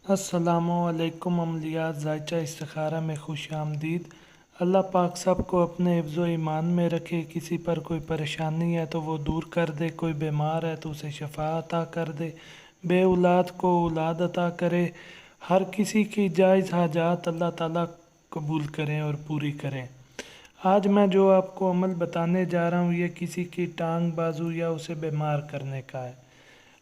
अस्सलामुअलैकुम अमलियात ज़ायचा इस्तिखारा में खुश आमदीद। अल्लाह पाक सब को अपने हिफ्ज़ व ईमान में रखे। किसी पर कोई परेशानी है तो वो दूर कर दे, कोई बीमार है तो उसे शफ़ा अता कर दे, बे औलाद को औलाद अता करे। हर किसी की जायज़ हाजात अल्लाह ताला कबूल करें और पूरी करें। आज मैं जो आपको अमल बताने जा रहा हूँ ये किसी की टांग बाजू या उसे बीमार करने का है।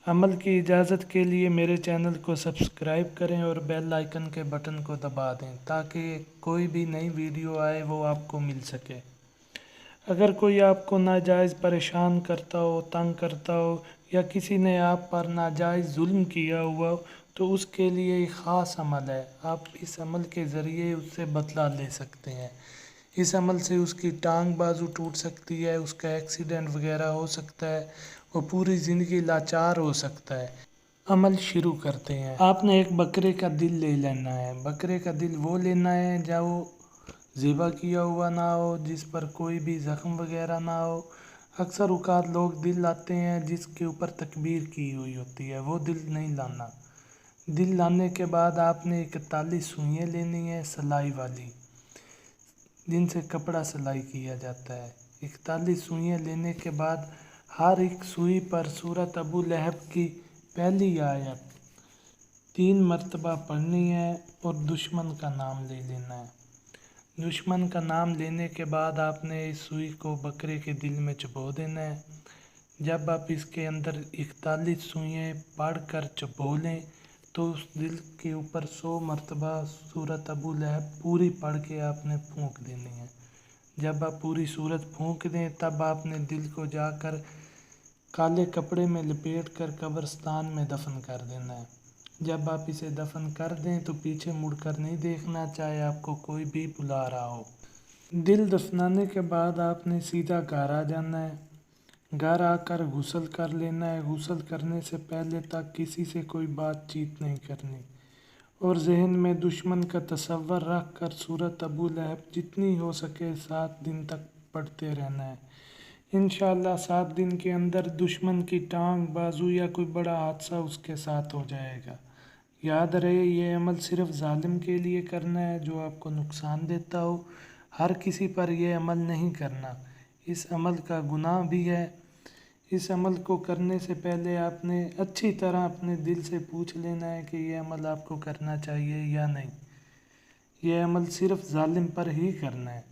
अमल की इजाज़त के लिए मेरे चैनल को सब्सक्राइब करें और बेल आइकन के बटन को दबा दें ताकि कोई भी नई वीडियो आए वो आपको मिल सके। अगर कोई आपको नाजायज़ परेशान करता हो, तंग करता हो या किसी ने आप पर नाजायज़ जुल्म किया हुआ हो तो उसके लिए एक ख़ास अमल है। आप इस अमल के ज़रिए उससे बदला ले सकते हैं। इस अमल से उसकी टांग बाजू टूट सकती है, उसका एक्सीडेंट वगैरह हो सकता है, वो पूरी ज़िंदगी लाचार हो सकता है। अमल शुरू करते हैं। आपने एक बकरे का दिल ले लेना है। बकरे का दिल वो लेना है जो ज़िबा किया हुआ ना हो, जिस पर कोई भी ज़ख्म वगैरह ना हो। अक्सर औक़ात लोग दिल लाते हैं जिसके ऊपर तकबीर की हुई होती है, वो दिल नहीं लाना। दिल लाने के बाद आपने 41 सुइयाँ लेनी है सिलाई वाली, जिनसे कपड़ा सिलाई किया जाता है। 41 सुइयाँ लेने के बाद हर एक सुई पर सूरत अबू लहब की पहली आयत 3 मरतबा पढ़नी है और दुश्मन का नाम ले लेना है। दुश्मन का नाम लेने के बाद आपने इस सुई को बकरे के दिल में चुभो देना है। जब आप इसके अंदर 41 सुइयाँ पढ़ कर चुभो लें तो उस दिल के ऊपर 100 मरतबा सूरत अबू लहब पूरी पढ़ के आपने फूंक देनी है। जब आप पूरी सूरत फूंक दें तब आपने दिल को जाकर काले कपड़े में लपेट कर कब्रिस्तान में दफन कर देना है। जब आप इसे दफन कर दें तो पीछे मुड़कर नहीं देखना, चाहे आपको कोई भी बुला रहा हो। दिल दफनाने के बाद आपने सीधा घर आ जाना है। घर आकर गुस्ल कर लेना है। गुस्ल करने से पहले तक किसी से कोई बातचीत नहीं करनी और जहन में दुश्मन का तस्वर रख कर सूरत अबू लहब जितनी हो सके 7 दिन तक पढ़ते रहना है। इंशाअल्लाह 7 दिन के अंदर दुश्मन की टांग बाजू या कोई बड़ा हादसा उसके साथ हो जाएगा। याद रहे ये अमल सिर्फ़ जालिम के लिए करना है जो आपको नुकसान देता हो। हर किसी पर यह अमल नहीं करना। इस अमल का गुनाह भी है। इस अमल को करने से पहले आपने अच्छी तरह अपने दिल से पूछ लेना है कि यह अमल आपको करना चाहिए या नहीं। यह अमल सिर्फ़ जालिम पर ही करना है।